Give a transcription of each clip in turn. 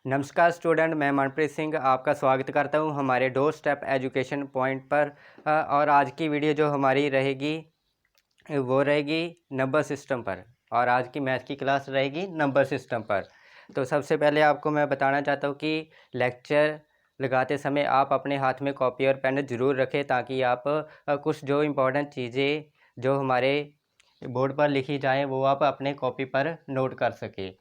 नमस्कार स्टूडेंट, मैं मनप्रीत सिंह आपका स्वागत करता हूं हमारे डोर स्टेप एजुकेशन पॉइंट पर। और आज की वीडियो जो हमारी रहेगी वो रहेगी नंबर सिस्टम पर, और आज की मैथ की क्लास रहेगी नंबर सिस्टम पर। तो सबसे पहले आपको मैं बताना चाहता हूं कि लेक्चर लगाते समय आप अपने हाथ में कॉपी और पेन ज़रूर रखें, ताकि आप कुछ जो इम्पोर्टेंट चीज़ें जो हमारे बोर्ड पर लिखी जाएँ वो आप अपने कॉपी पर नोट कर सकें।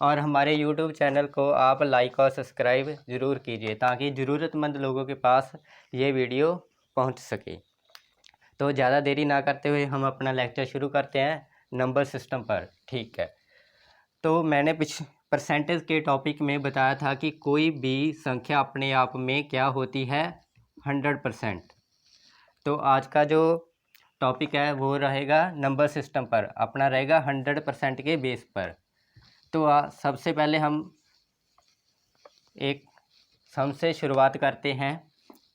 और हमारे YouTube चैनल को आप लाइक और सब्सक्राइब ज़रूर कीजिए, ताकि ज़रूरतमंद लोगों के पास ये वीडियो पहुंच सके। तो ज़्यादा देरी ना करते हुए हम अपना लेक्चर शुरू करते हैं नंबर सिस्टम पर। ठीक है, तो मैंने परसेंटेज के टॉपिक में बताया था कि कोई भी संख्या अपने आप में क्या होती है, 100%। तो आज का जो टॉपिक है वो रहेगा नंबर सिस्टम पर, अपना रहेगा 100% के बेस पर। तो सबसे पहले हम एक सम से शुरुआत करते हैं।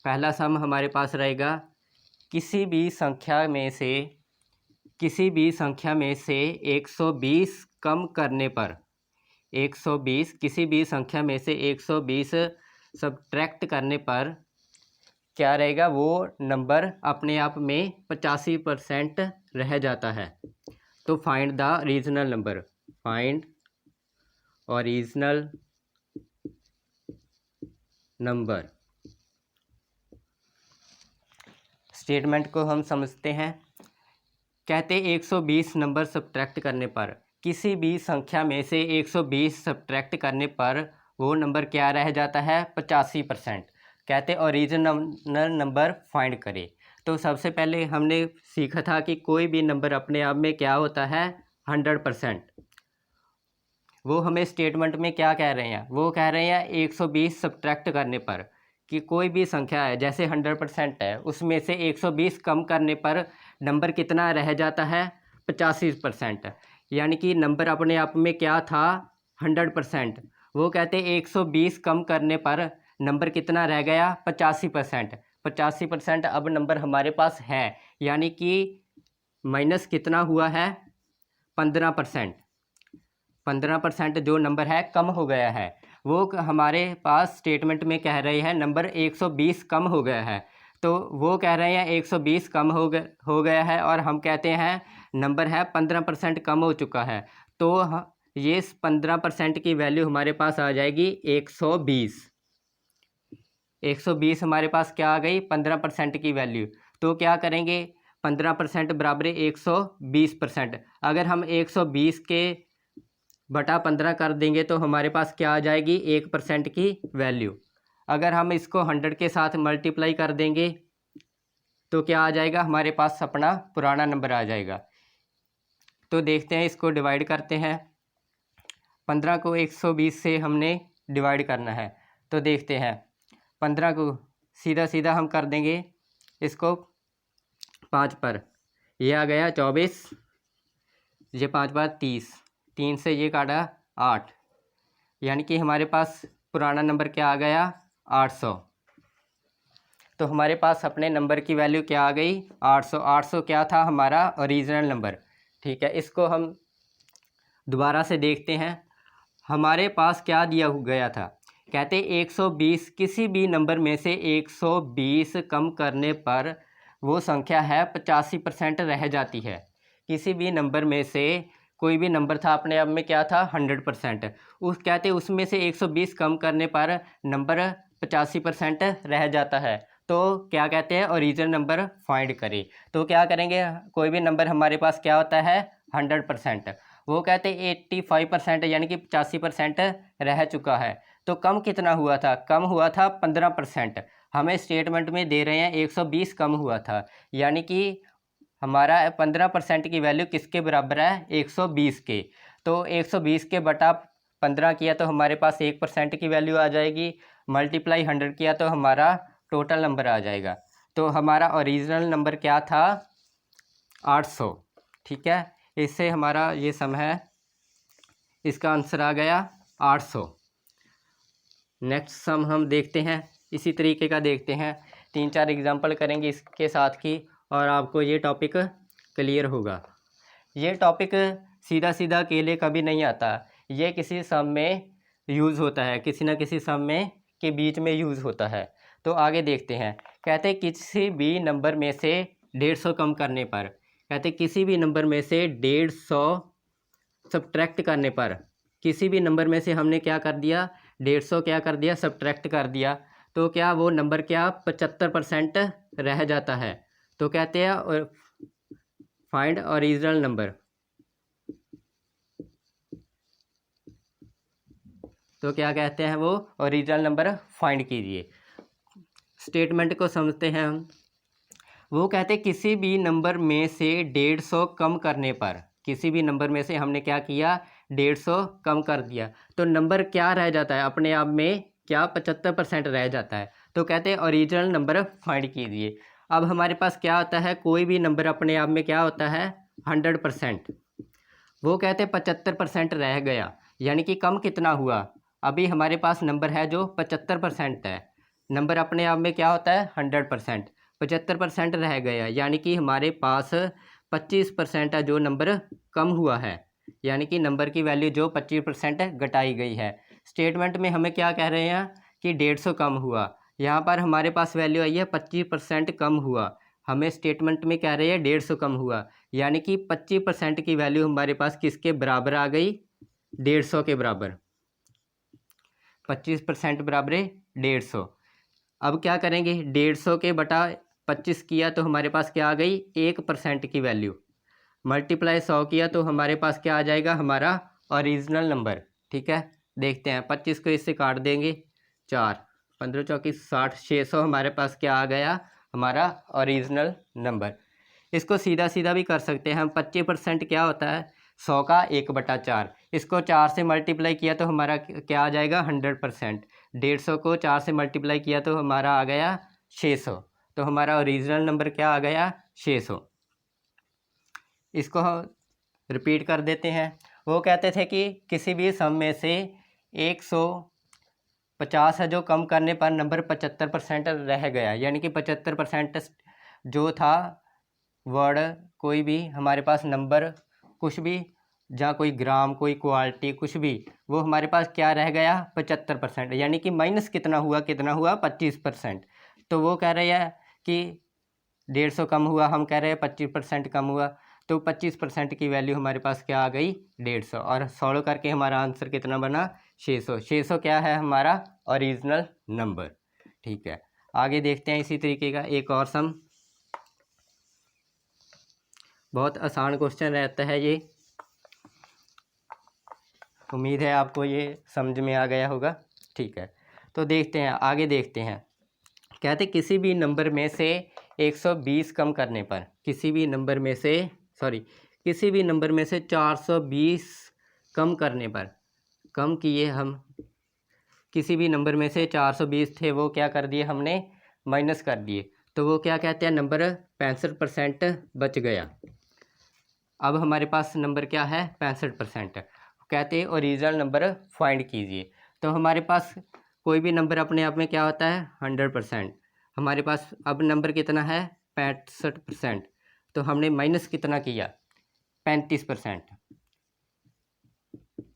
पहला सम हमारे पास रहेगा किसी भी संख्या में से 120 कम करने पर, 120 किसी भी संख्या में से 120 सब्ट्रैक्ट करने पर क्या रहेगा, वो नंबर अपने आप में 85% रह जाता है। तो find the regional number, find original number. Statement को हम समझते हैं। कहते 120 नंबर सब्ट्रैक्ट करने पर, किसी भी संख्या में से 120 सब्ट्रैक्ट करने पर वो नंबर क्या रह जाता है, 85%। कहते ओरिजिनल नंबर फाइंड करें। तो सबसे पहले हमने सीखा था कि कोई भी नंबर अपने आप में क्या होता है, 100%। वो हमें स्टेटमेंट में क्या कह रहे हैं, वो कह रहे हैं 120 सब्ट्रैक्ट करने पर कि कोई भी संख्या है जैसे 100% है, उसमें से 120 कम करने पर नंबर कितना रह जाता है, 85%। यानी कि नंबर अपने आप में क्या था, 100%। वो कहते 120 कम करने पर नंबर कितना रह गया, 85%। 85% अब नंबर हमारे पास है, यानी कि माइनस कितना हुआ है, 15%। 15% जो नंबर है कम हो गया है। वो हमारे पास स्टेटमेंट में कह रहे हैं नंबर 120 कम हो गया है। तो वो कह रहे हैं 120 कम हो गया है, और हम कहते हैं नंबर है 15% कम हो चुका है। तो ये 15% की वैल्यू हमारे पास आ जाएगी 120। 120 हमारे पास क्या आ गई, 15% की वैल्यू। तो क्या करेंगे, 15% बराबर 120%। अगर हम 120 के बटा 15 कर देंगे तो हमारे पास क्या आ जाएगी, 1% की वैल्यू। अगर हम इसको 100 के साथ मल्टीप्लाई कर देंगे तो क्या आ जाएगा, हमारे पास अपना पुराना नंबर आ जाएगा। तो देखते हैं, इसको डिवाइड करते हैं। 15 को 120 से हमने डिवाइड करना है। तो देखते हैं, 15 को सीधा सीधा हम कर देंगे इसको 5 पर, ये आ गया 24, ये 5 बार 30, 3 से ये काटा 8, यानी कि हमारे पास पुराना नंबर क्या आ गया, 800। तो हमारे पास अपने नंबर की वैल्यू क्या आ गई, 800। 800 क्या था, हमारा ओरिजिनल नंबर। ठीक है, इसको हम दोबारा से देखते हैं। हमारे पास क्या दिया गया था, कहते 120 किसी भी नंबर में से 120 कम करने पर वो संख्या है 85% रह जाती है। किसी भी नंबर में से कोई भी नंबर था अपने आप में क्या था, 100%। कहते उसमें से 120 कम करने पर नंबर 85% रह जाता है। तो क्या कहते हैं, ओरिजिनल नंबर फाइंड करें। तो क्या करेंगे, कोई भी नंबर हमारे पास क्या होता है, 100%। वो कहते 85% यानी कि 85% रह चुका है। तो कम कितना हुआ था, कम हुआ था 15%। हमें स्टेटमेंट में दे रहे हैं 120 कम हुआ था, यानी कि हमारा 15% की वैल्यू किसके बराबर है, 120 के। तो 120 के बटा 15 किया तो हमारे पास 1% की वैल्यू आ जाएगी, मल्टीप्लाई 100 किया तो हमारा टोटल नंबर आ जाएगा। तो हमारा ओरिजिनल नंबर क्या था, 800। ठीक है, इससे हमारा ये सम है, इसका आंसर आ गया 800। नेक्स्ट सम हम देखते हैं, इसी तरीके का देखते हैं। 3-4 एग्जांपल करेंगे इसके साथ की, और आपको ये टॉपिक क्लियर होगा। ये टॉपिक सीधा सीधा अकेले कभी नहीं आता, ये किसी सम में यूज़ होता है, किसी न किसी सम में के बीच में यूज़ होता है। तो आगे देखते हैं। कहते हैं किसी भी नंबर में से 150 कम करने पर, कहते हैं किसी भी नंबर में से 150 सब्ट्रैक्ट करने पर, किसी भी नंबर में से हमने क्या कर दिया, 150 क्या कर दिया, सब्ट्रैक्ट कर दिया, तो क्या वो नंबर क्या 75% रह जाता है। तो कहते हैं और फाइंड ओरिजिनल नंबर। तो क्या कहते हैं वो, ओरिजिनल नंबर फाइंड कीजिए। स्टेटमेंट को समझते हैं हम। वो कहते हैं किसी भी नंबर में से 150 कम करने पर, किसी भी नंबर में से हमने क्या किया, 150 कम कर दिया, तो नंबर क्या रह जाता है अपने आप में, क्या 75% रह जाता है। तो कहते हैं ओरिजिनल नंबर फाइंड कीजिए। अब हमारे पास क्या होता है, कोई भी नंबर अपने आप में क्या होता है, 100%। वो कहते हैं 75% रह गया, यानी कि कम कितना हुआ। अभी हमारे पास नंबर है जो 75% है, नंबर अपने आप में क्या होता है 100%, 75% रह गया, यानी कि हमारे पास 25% है जो नंबर कम हुआ है, यानी कि नंबर की वैल्यू जो 25% घटाई गई है। स्टेटमेंट में हमें क्या कह रहे हैं कि 150 कम हुआ, यहाँ पर हमारे पास वैल्यू आई है 25% कम हुआ, हमें स्टेटमेंट में कह रहे हैं 150 कम हुआ, यानी कि 25% की वैल्यू हमारे पास किसके बराबर आ गई, 150 के बराबर। 25% बराबर 150। अब क्या करेंगे, 150 के बटा 25 किया तो हमारे पास क्या आ गई, 1% की वैल्यू, मल्टीप्लाई 100 किया तो हमारे पास क्या आ जाएगा, हमारा ओरिजिनल नंबर। ठीक है, देखते हैं। 25 को इससे काट देंगे, 4, 15 चौकी 60, 600 हमारे पास क्या आ गया, हमारा ओरिजिनल नंबर। इसको सीधा सीधा भी कर सकते हैं हम। 25% क्या होता है, 100 का 1/4, इसको 4 से मल्टीप्लाई किया तो हमारा क्या आ जाएगा, 100%। 150 को 4 से मल्टीप्लाई किया तो हमारा आ गया 600, तो हमारा ओरिजिनल नंबर क्या आ गया, 600। इसको हम रिपीट कर देते हैं। वो कहते थे कि किसी भी सम में से 150 है जो कम करने पर नंबर 75% रह गया, यानी कि 75% जो था वर्ड, कोई भी हमारे पास नंबर, कुछ भी, जहाँ कोई ग्राम, कोई क्वालिटी, कुछ भी, वो हमारे पास क्या रह गया, 75%, यानी कि माइनस कितना हुआ, 25%। तो वो कह रहे हैं कि 150 कम हुआ, हम कह रहे हैं 25% कम हुआ, तो 25% की वैल्यू हमारे पास क्या आ गई, 150, और सॉल्व करके हमारा आंसर कितना बना, 600। 600 क्या है, हमारा ओरिजिनल नंबर। ठीक है, आगे देखते हैं इसी तरीके का एक और सम। बहुत आसान क्वेश्चन रहता है ये, उम्मीद है आपको ये समझ में आ गया होगा। ठीक है, तो देखते हैं, आगे देखते हैं। कहते किसी भी नंबर में से 120 कम करने पर, किसी भी नंबर में से किसी भी नंबर में से 420 कम करने पर, कम किए हम, किसी भी नंबर में से 420 थे, वो क्या कर दिए हमने, माइनस कर दिए, तो वो क्या कहते हैं, नंबर 65% बच गया। अब हमारे पास नंबर क्या है, 65%। कहते हैं ओरिजिनल नंबर फाइंड कीजिए। तो हमारे पास कोई भी नंबर अपने आप में क्या होता है, 100%। हमारे पास अब नंबर कितना है, 65%, तो हमने माइनस कितना किया, 35%।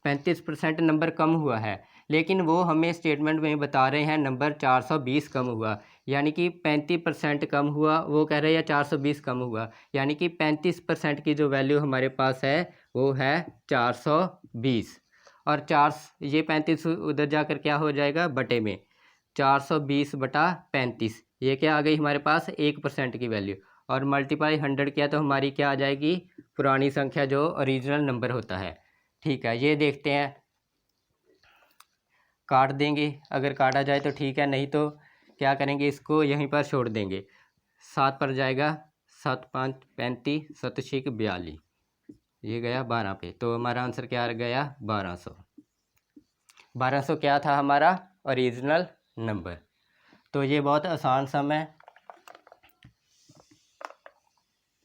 35% नंबर कम हुआ है, लेकिन वो हमें स्टेटमेंट में बता रहे हैं नंबर 420 कम हुआ, यानी कि 35% कम हुआ, वो कह रहे हैं 420 कम हुआ, यानी कि 35% की जो वैल्यू हमारे पास है वो है 420, और 4 ये 35 उधर जाकर क्या हो जाएगा, बटे में, 420 बटा 35, ये क्या आ गई हमारे पास, 1% की वैल्यू, और मल्टीप्लाई 100 किया तो हमारी क्या आ जाएगी, पुरानी संख्या जो ओरिजिनल नंबर होता है। ठीक है, ये देखते हैं, काट देंगे, अगर काटा जाए तो ठीक है, नहीं तो क्या करेंगे, इसको यहीं पर छोड़ देंगे। 7 पर जाएगा, 7 5 35, 7 6 42, ये गया 12 पे, तो हमारा आंसर क्या गया, 1200। 1200 क्या था हमारा ओरिजिनल नंबर। तो ये बहुत आसान सम है,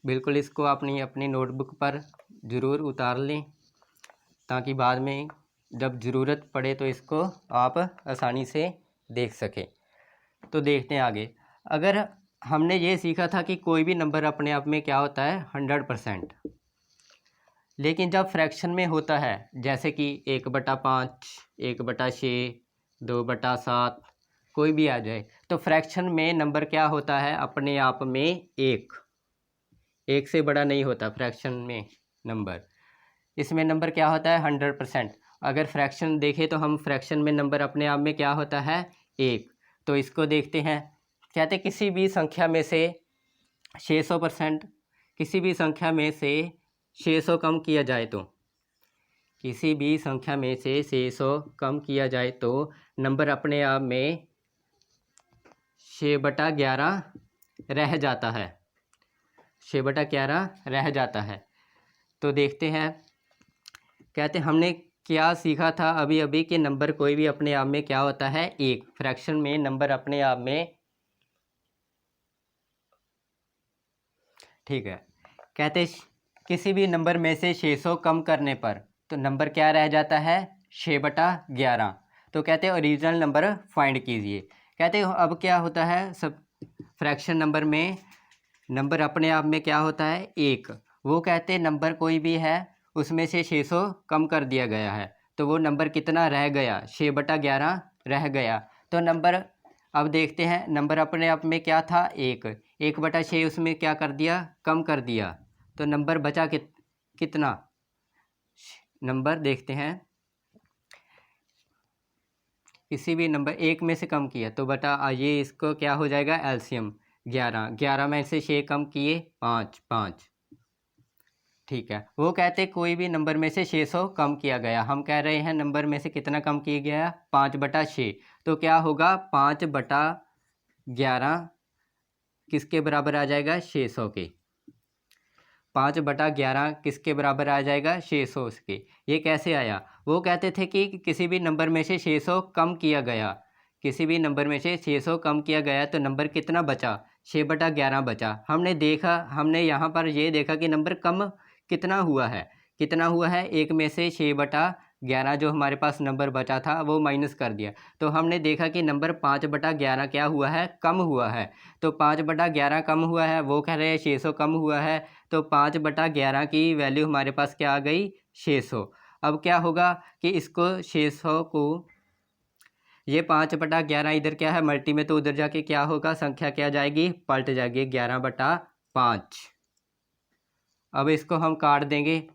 बिल्कुल इसको अपनी नोटबुक पर ज़रूर उतार लें, ताकि बाद में जब ज़रूरत पड़े तो इसको आप आसानी से देख सकें। तो देखते हैं आगे। अगर हमने ये सीखा था कि कोई भी नंबर अपने आप में क्या होता है, 100%, लेकिन जब फ्रैक्शन में होता है, जैसे कि 1/5, 1/6, 2/7, कोई भी आ जाए। तो फ्रैक्शन में नंबर क्या होता है अपने आप में एक से बड़ा नहीं होता फ्रैक्शन में नंबर। इसमें नंबर क्या होता है 100%। अगर फ्रैक्शन देखें तो हम फ्रैक्शन में नंबर अपने आप में क्या होता है 1। तो इसको देखते हैं। कहते किसी भी संख्या में से 600%, किसी भी संख्या में से 600 कम किया जाए तो, किसी भी संख्या में से 600 कम किया जाए तो नंबर अपने आप में 6/11 रह जाता है, 6/11 रह जाता है। तो देखते हैं। कहते हमने क्या सीखा था अभी अभी कि नंबर कोई भी अपने आप में क्या होता है 1। फ्रैक्शन में नंबर अपने आप में, ठीक है। कहते किसी भी नंबर में से 600 कम करने पर तो नंबर क्या रह जाता है 6/11। तो कहते हैं ओरिजिनल नंबर फाइंड कीजिए। कहते अब क्या होता है सब फ्रैक्शन नंबर में नंबर अपने आप में क्या होता है 1। वो कहते नंबर कोई भी है उसमें से 600 कम कर दिया गया है तो वो नंबर कितना रह गया 6/11 रह गया। तो नंबर अब देखते हैं नंबर अपने आप में क्या था 1/6 उसमें क्या कर दिया कम कर दिया। तो नंबर बचा कितना नंबर देखते हैं। किसी भी नंबर 1 में से कम किया तो बटा ये इसको क्या हो जाएगा एलसीएम 11 में से 6 कम किए 5, ठीक है। वो कहते कोई भी नंबर में से 600 कम किया गया, हम कह रहे हैं नंबर में से कितना कम किया गया 5/6। तो क्या होगा 5/11 किसके बराबर आ जाएगा 600 के। 5/11 किसके बराबर आ जाएगा 600 के। ये कैसे आया? वो कहते थे कि किसी भी नंबर में से 600 कम किया गया, किसी भी नंबर में से 600 कम किया गया तो नंबर कितना बचा 6/11 बचा। हमने देखा, हमने यहाँ पर ये देखा कि नंबर कम कितना हुआ है 1 में से 6/11 जो हमारे पास नंबर बचा था वो माइनस कर दिया। तो हमने देखा कि नंबर 5/11 क्या हुआ है कम हुआ है। तो 5/11 कम हुआ है, वो कह रहे हैं 600 कम हुआ है। तो 5/11 की वैल्यू हमारे पास क्या आ गई 600। अब क्या होगा कि इसको 600 को ये 5/11 इधर क्या है मल्टी में, तो उधर जाके क्या होगा संख्या क्या जाएगी पलट जाएगी 11/5। अब इसको हम काट देंगे,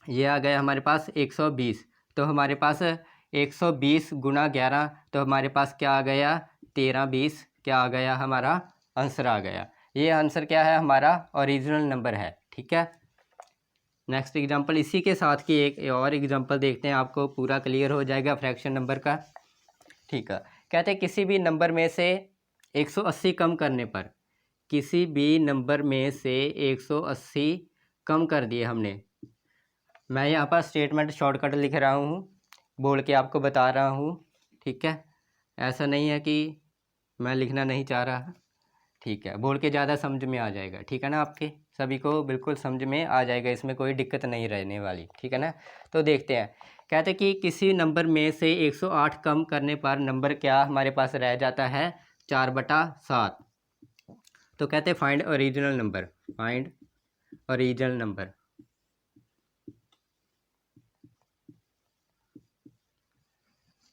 ये आ गया हमारे पास 120। तो हमारे पास 120 गुना 11 तो हमारे पास क्या आ गया 1320 क्या आ गया हमारा आंसर आ गया। ये आंसर क्या है हमारा ओरिजिनल नंबर है, ठीक है। नेक्स्ट एग्जांपल इसी के साथ की एक और एग्जांपल देखते हैं, आपको पूरा क्लियर हो जाएगा फ्रैक्शन नंबर का, ठीक है। कहते हैं किसी भी नंबर में से 180 कम करने पर, किसी भी नंबर में से 180 कम कर दिए हमने। मैं यहाँ पर स्टेटमेंट शॉर्टकट लिख रहा हूँ, बोल के आपको बता रहा हूँ, ठीक है। ऐसा नहीं है कि मैं लिखना नहीं चाह रहा, ठीक है। बोल के ज़्यादा समझ में आ जाएगा, ठीक है ना, आपके सभी को बिल्कुल समझ में आ जाएगा, इसमें कोई दिक्कत नहीं रहने वाली, ठीक है ना। तो देखते हैं। कहते हैं कि किसी नंबर में से 108 कम करने पर नंबर क्या हमारे पास रह जाता है 4/7। तो कहते हैं find original number, find original number.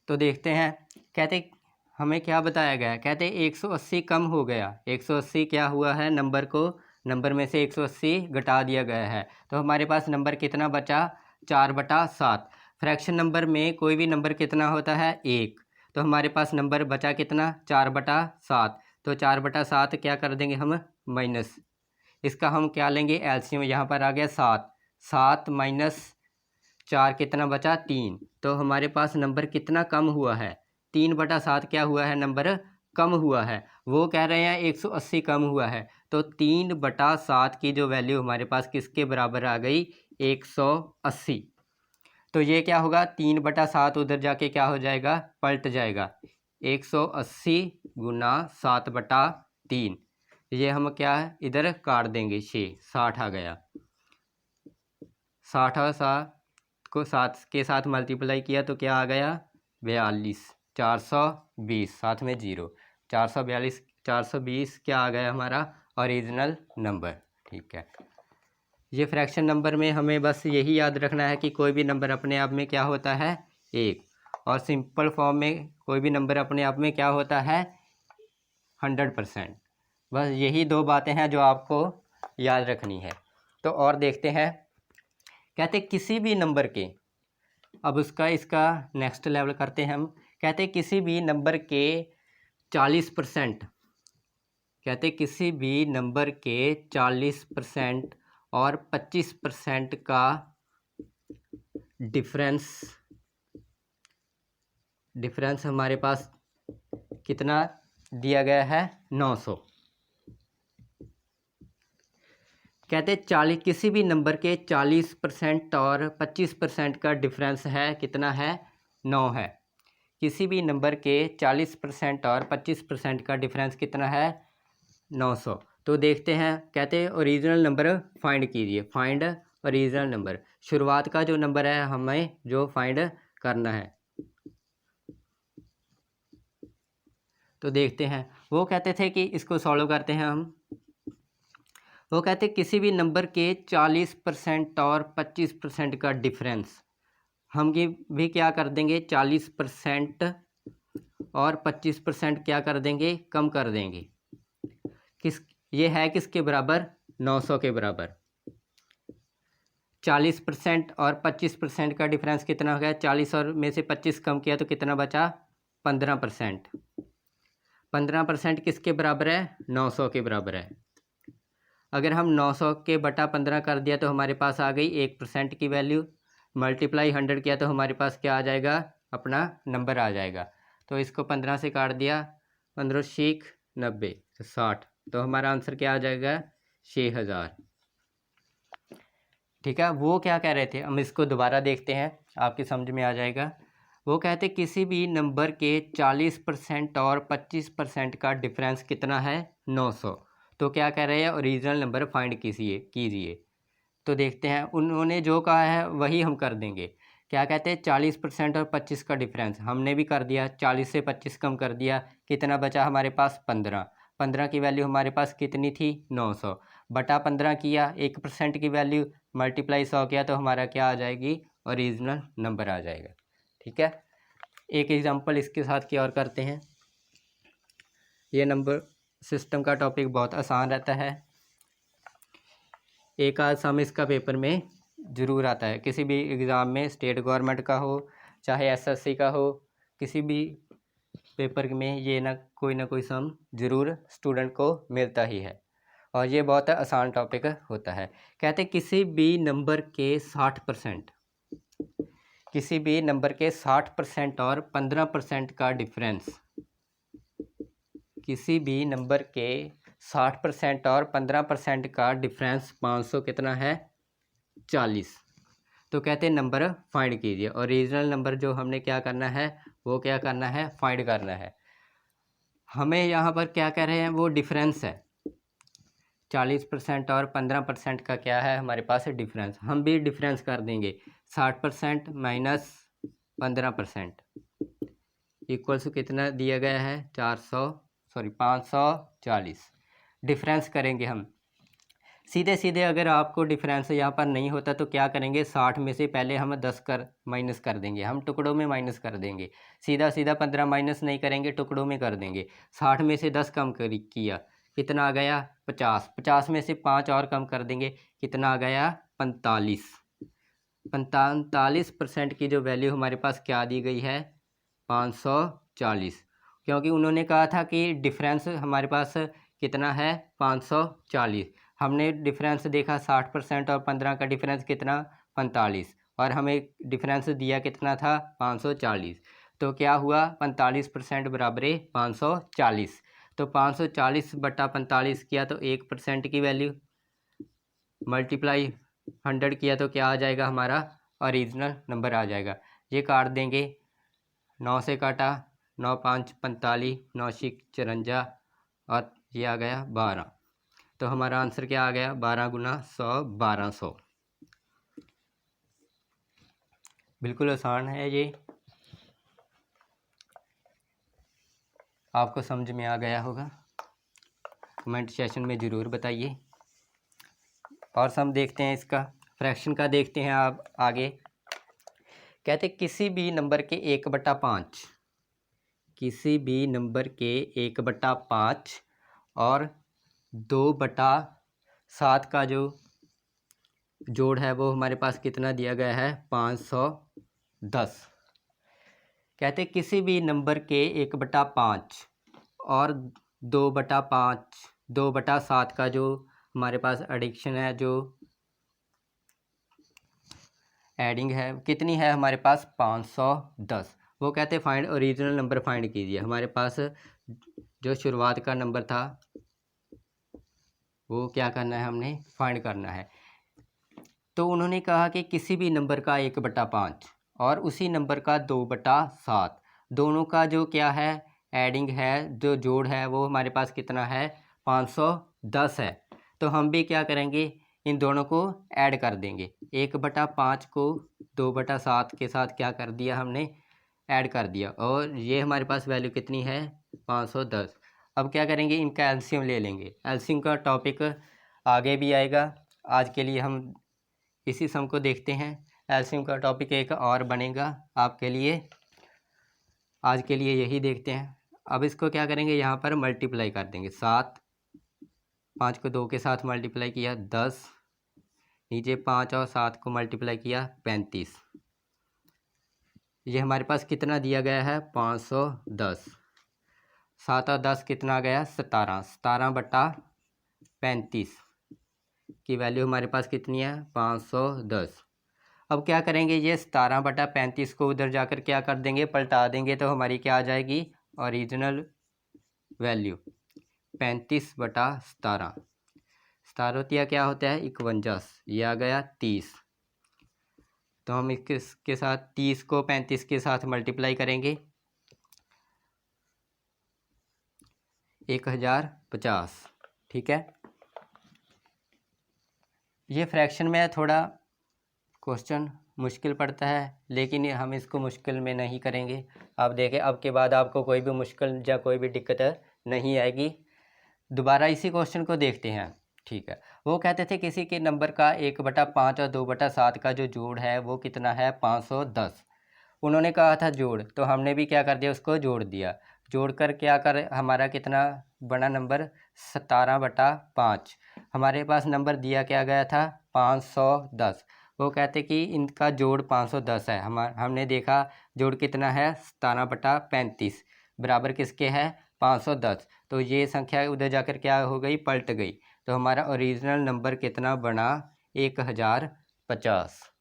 तो देखते हैं। कहते हमें क्या बताया गया है, कहते 180 कम हो गया, 180 क्या हुआ है नंबर को, नंबर में से 180 घटा दिया गया है। तो हमारे पास नंबर कितना बचा 4/7। फ्रैक्शन नंबर में कोई भी नंबर कितना होता है 1। तो हमारे पास नंबर बचा कितना 4/7। तो 4/7 क्या कर देंगे हम माइनस, इसका हम क्या लेंगे एलसीएम, यहाँ पर आ गया 7, 7 माइनस 4 कितना बचा 3। तो हमारे पास नंबर कितना कम हुआ है 3/7 क्या हुआ है नंबर कम हुआ है। वो कह रहे हैं 180 कम हुआ है। तो 3/7 की जो वैल्यू हमारे पास किसके बराबर आ गई 180। तो ये क्या होगा 3/7 उधर जाके क्या हो जाएगा पलट जाएगा 180 गुना 7/3। ये हम क्या है इधर काट देंगे 6, 60 आ गया। 60 और 7 को 7 के साथ मल्टीप्लाई किया तो क्या आ गया 42, 420 साथ में 0, 442, 420 क्या आ गया हमारा ओरिजिनल नंबर, ठीक है। ये फ्रैक्शन नंबर में हमें बस यही याद रखना है कि कोई भी नंबर अपने आप में क्या होता है 1। और सिंपल फॉर्म में कोई भी नंबर अपने आप में क्या होता है 100%। बस यही दो बातें हैं जो आपको याद रखनी है। तो और देखते हैं, कहते किसी भी नंबर के, अब इसका नेक्स्ट लेवल करते हैं हम। कहते किसी भी नंबर के 40%, कहते किसी भी नंबर के 40% और 25% का डिफरेंस हमारे पास कितना दिया गया है 900। कहते 40 किसी भी नंबर के 40% और 25% का डिफरेंस है कितना है 9 है। किसी भी नंबर के 40% और 25% का डिफरेंस कितना है 900। तो देखते हैं, कहते हैं ओरिजिनल नंबर फाइंड कीजिए। फाइंड ओरिजिनल नंबर, शुरुआत का जो नंबर है हमें जो फाइंड करना है। तो देखते हैं, वो कहते थे कि इसको सॉल्व करते हैं हम। वो कहते किसी भी नंबर के 40% और 25% का डिफरेंस हम ये भी क्या कर देंगे 40% और 25% क्या कर देंगे कम कर देंगे। किस ये है किसके बराबर 900 के बराबर। 40% और 25% का डिफरेंस कितना हो गया 40 और में से 25 कम किया तो कितना बचा 15%। 15% किसके बराबर है 900 के बराबर है। अगर हम 900 के बटा 15 कर दिया तो हमारे पास आ गई 1% की वैल्यू। मल्टीप्लाई 100 किया तो हमारे पास क्या आ जाएगा अपना नंबर आ जाएगा। तो इसको 15 से काट दिया, 15 शीख 90 तो 60, तो हमारा आंसर क्या आ जाएगा 6000। ठीक है, वो क्या कह रहे थे हम इसको दोबारा देखते हैं, आपकी समझ में आ जाएगा। वो कहते किसी भी नंबर के 40% और 25% का डिफरेंस कितना है 900। तो क्या कह रहे हैं ओरिजिनल नंबर फाइंड कीजिए। तो देखते हैं, उन्होंने जो कहा है वही हम कर देंगे। क्या कहते हैं 40% और 25 का डिफरेंस हमने भी कर दिया, 40 से 25 कम कर दिया, कितना बचा हमारे पास 15। 15 की वैल्यू हमारे पास कितनी थी 900, बटा 15 किया, 1% की वैल्यू मल्टीप्लाई 100 किया तो हमारा क्या आ जाएगी ओरिजिनल नंबर आ जाएगा। ठीक है, एक एग्जांपल इसके साथ की और करते हैं। ये नंबर सिस्टम का टॉपिक बहुत आसान रहता है, एक आध सम इसका पेपर में ज़रूर आता है, किसी भी एग्ज़ाम में, स्टेट गवर्नमेंट का हो चाहे एसएससी का हो, किसी भी पेपर में ये ना कोई सम ज़रूर स्टूडेंट को मिलता ही है और ये बहुत आसान टॉपिक होता है। कहते किसी भी नंबर के 60%, किसी भी नंबर के 60% और 15% का डिफरेंस, किसी भी नंबर के 60% और 15% का डिफरेंस 500 कितना है 40। तो कहते हैं नंबर फाइंड कीजिए। ओरिजिनल नंबर जो हमने क्या करना है वो क्या करना है फाइंड करना है। हमें यहाँ पर क्या कह रहे हैं वो डिफरेंस है 40% और 15% का क्या है हमारे पास डिफरेंस। हम भी डिफरेंस कर देंगे 60% माइनस 15% इक्वल्स टू कितना दिया गया है 540। डिफरेंस करेंगे हम सीधे सीधे। अगर आपको डिफरेंस यहाँ पर नहीं होता तो क्या करेंगे 60 में से पहले हम 10 कर माइनस कर देंगे, हम टुकड़ों में माइनस कर देंगे। सीधा सीधा 15 माइनस नहीं करेंगे, टुकड़ों में कर देंगे। 60 में से 10 कम किया कितना आ गया 50। 50 में से 5 और कम कर देंगे कितना आ गया 45। 45% की जो वैल्यू हमारे पास क्या दी गई है 540, क्योंकि उन्होंने कहा था कि डिफरेंस हमारे पास कितना है 540। हमने डिफरेंस देखा 60% और 15 का डिफरेंस कितना 45 और हमें डिफरेंस दिया कितना था 540। तो क्या हुआ 45% बराबर 540। तो 540 बटा 45 किया तो 1% की वैल्यू, मल्टीप्लाई 100 किया तो क्या आ जाएगा हमारा ओरिजिनल नंबर आ जाएगा। ये काट देंगे, 9 से काटा 9 5 45, 9 6 54 और ये आ गया 12। तो हमारा आंसर क्या आ गया 12 गुना 100 1200। बिल्कुल आसान है ये, आपको समझ में आ गया होगा। कमेंट सेशन में ज़रूर बताइए। और सम देखते हैं, इसका फ्रैक्शन का देखते हैं आप आगे। कहते किसी भी नंबर के 1/5, किसी भी नंबर के 1/5 और 2/7 का जो जोड़ है वो हमारे पास कितना दिया गया है, 510। कहते किसी भी नंबर के 1/5 और 2/7 का जो हमारे पास एडिक्शन है, जो एडिंग है कितनी है हमारे पास, 510। वो कहते फाइंड ओरिजिनल नंबर फाइंड कीजिए। हमारे पास जो शुरुआत का नंबर था वो क्या करना है, हमने फाइंड करना है। तो उन्होंने कहा कि किसी भी नंबर का 1/5 और उसी नंबर का 2/7, दोनों का जो क्या है, एडिंग है, जो जोड़ है वो हमारे पास कितना है, 510 है। तो हम भी क्या करेंगे, इन दोनों को ऐड कर देंगे। 1/5 को 2/7 के साथ क्या कर दिया हमने, ऐड कर दिया, और ये हमारे पास वैल्यू कितनी है, 510। अब क्या करेंगे, इनका एलसीएम ले लेंगे। एलसीएम का टॉपिक आगे भी आएगा, आज के लिए हम इसी सम को देखते हैं। एलसीएम का टॉपिक एक और बनेगा आपके लिए, आज के लिए यही देखते हैं। अब इसको क्या करेंगे, यहाँ पर मल्टीप्लाई कर देंगे। 7, 5 को 2 के साथ मल्टीप्लाई किया 10, नीचे 5 और 7 को मल्टीप्लाई किया 35। ये हमारे पास कितना दिया गया है, 510। 7 और 10 कितना गया, 17। 17/35 की वैल्यू हमारे पास कितनी है, 510। अब क्या करेंगे, ये 17/35 को उधर जाकर क्या कर देंगे, पलटा देंगे, तो हमारी क्या आ जाएगी, ओरिजिनल वैल्यू 35/17। 17 क्या होता है, 51, ये आ गया 30। तो हम इसके साथ 30 को 35 के साथ मल्टीप्लाई करेंगे, 1050। ठीक है, ये फ्रैक्शन में थोड़ा क्वेश्चन मुश्किल पड़ता है, लेकिन हम इसको मुश्किल में नहीं करेंगे। आप देखें, अब के बाद आपको कोई भी मुश्किल या कोई भी दिक्कत नहीं आएगी। दोबारा इसी क्वेश्चन को देखते हैं। ठीक है, वो कहते थे किसी के नंबर का 1/5 और 2/7 का जो जोड़ है वो कितना है, 510। उन्होंने कहा था जोड़, तो हमने भी क्या कर दिया, उसको जोड़ दिया। जोड़कर क्या कर, हमारा कितना बड़ा नंबर, 17/5। हमारे पास नंबर दिया क्या गया था, 510। वो कहते कि इनका जोड़ 510 है। हमने देखा जोड़ कितना है, 17/35, बराबर किसके है, 510। तो ये संख्या उधर जाकर क्या हो गई, पलट गई। तो हमारा ओरिजिनल नंबर कितना बना, 1050।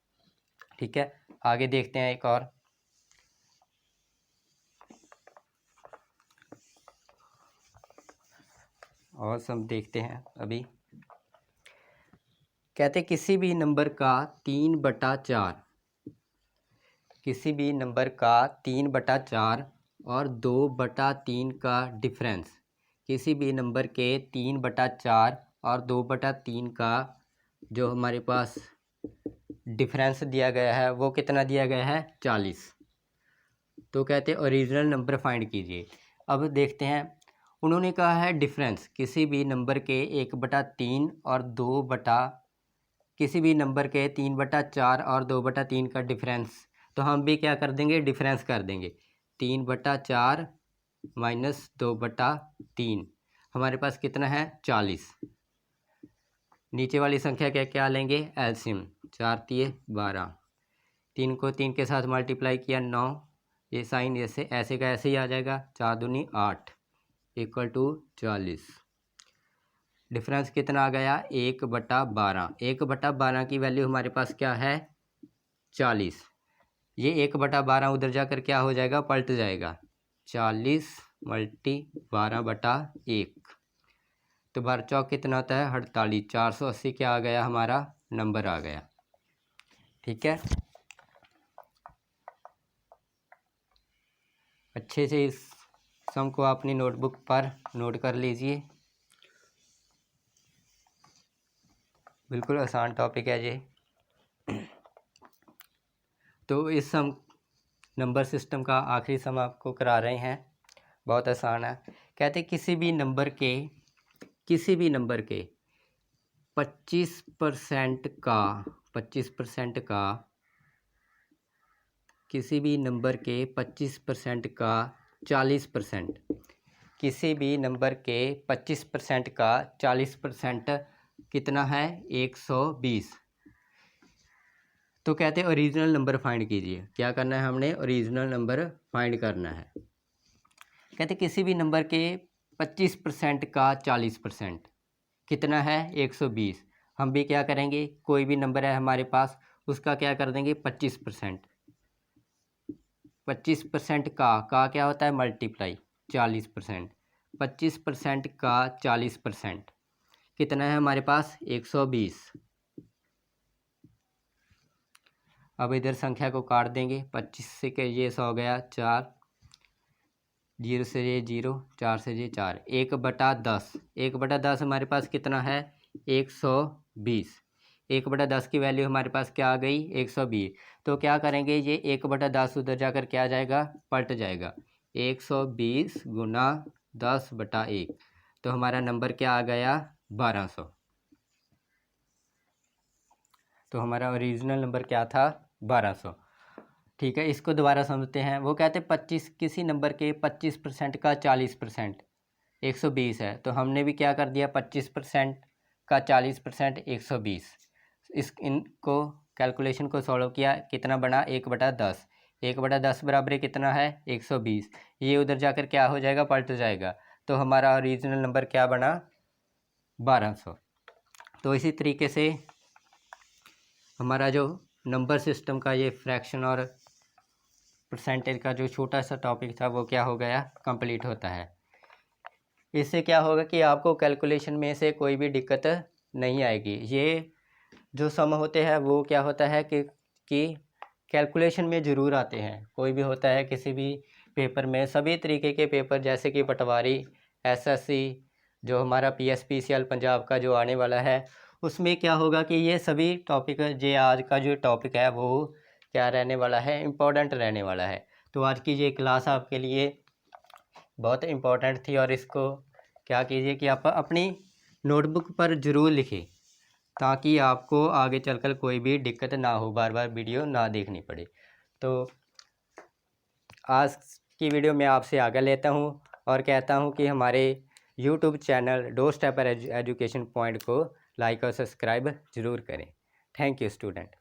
ठीक है, आगे देखते हैं एक और सम देखते हैं अभी। कहते किसी भी नंबर का 3/4, किसी भी नंबर का 3/4 और 2/3 का डिफरेंस, किसी भी नंबर के 3/4 और 2/3 का जो हमारे पास डिफरेंस दिया गया है वो कितना दिया गया है, 40। तो कहते हैं ओरिजिनल नंबर फाइंड कीजिए। अब देखते हैं, उन्होंने कहा है डिफरेंस किसी भी नंबर के 1/3 और किसी भी नंबर के 3/4 और 2/3 का डिफरेंस। तो हम भी क्या कर देंगे, डिफरेंस कर देंगे। 3/4 माइनस 2/3 हमारे पास कितना है, 40। नीचे वाली संख्या क्या क्या लेंगे, एलसीएम। 4 तिये 12, 3 को 3 के साथ मल्टीप्लाई किया 9, ये साइन ऐसे ऐसे का ऐसे ही आ जाएगा। 4 दूनी 8 इक्वल टू 40। डिफरेंस कितना आ गया, 1/12। 1/12 की वैल्यू हमारे पास क्या है, 40। ये 1/12 उधर जाकर क्या हो जाएगा, पलट जाएगा। 40 मल्टी 12/1, तो 12 चौक कितना होता है, 48। 480 क्या आ गया, हमारा नंबर आ गया। ठीक है, अच्छे से इस सम को अपनी नोटबुक पर नोट कर लीजिए। बिल्कुल आसान टॉपिक है ये। तो इस सम नंबर सिस्टम का आखिरी सम आपको करा रहे हैं, बहुत आसान है। कहते किसी भी नंबर के 25% का किसी भी नंबर के 25% का 40%, किसी भी नंबर के 25% का 40% कितना है? 120। तो कहते हैं ओरिजिनल नंबर फाइंड कीजिए। क्या करना है हमने? ओरिजिनल नंबर फाइंड करना है। कहते हैं किसी भी नंबर के 25% का 40% कितना है? 120। हम भी क्या करेंगे, कोई भी नंबर है हमारे पास, उसका क्या कर देंगे? 25%। 25% का क्या होता है? मल्टीप्लाई 40%। 25% का 40% कितना है हमारे पास? 120। अब इधर संख्या को काट देंगे। 25 से के ये 100 गया, 4, 0 से ये 0, 4 से ये 4, 1/10। 1/10 हमारे पास कितना है? 120। 1/10 की वैल्यू हमारे पास क्या आ गई? 120। तो क्या करेंगे, ये 1/10 उधर जाकर क्या आ जाएगा? पलट जाएगा। 120 गुना 10/1, तो हमारा नंबर क्या आ गया? 1200। तो हमारा ओरिजिनल नंबर क्या था? 1200। ठीक है, इसको दोबारा समझते हैं। वो कहते हैं 25, किसी नंबर के 25% का 40% 120 है। तो हमने भी क्या कर दिया? 25% का 40% 120। इनको कैलकुलेशन को सॉल्व किया, कितना बना? 1/10। 1/10 बराबर कितना है? 120। ये उधर जाकर क्या हो जाएगा? पलट जाएगा। तो हमारा ओरिजिनल नंबर क्या बना? 1200। तो इसी तरीके से हमारा जो नंबर सिस्टम का ये फ्रैक्शन और परसेंटेज का जो छोटा सा टॉपिक था वो क्या हो गया? कंप्लीट होता है। इससे क्या होगा कि आपको कैलकुलेशन में से कोई भी दिक्कत नहीं आएगी। ये जो सम होते हैं वो क्या होता है कि कैलकुलेशन में ज़रूर आते हैं। कोई भी होता है किसी भी पेपर में, सभी तरीके के पेपर जैसे कि पटवारी, एसएससी, जो हमारा पीएसपीसीएल पंजाब का जो आने वाला है, उसमें क्या होगा कि ये सभी टॉपिक, ये आज का जो टॉपिक है वो क्या रहने वाला है? इम्पोर्टेंट रहने वाला है। तो आज की ये क्लास आपके लिए बहुत इम्पोर्टेंट थी, और इसको क्या कीजिए कि आप अपनी नोटबुक पर ज़रूर लिखें, ताकि आपको आगे चलकर कोई भी दिक्कत ना हो, बार बार वीडियो ना देखनी पड़े। तो आज की वीडियो में आपसे आगे लेता हूँ और कहता हूँ कि हमारे यूट्यूब चैनल डोरस्टेपर एजुकेशन पॉइंट को लाइक और सब्सक्राइब ज़रूर करें। Thank you student.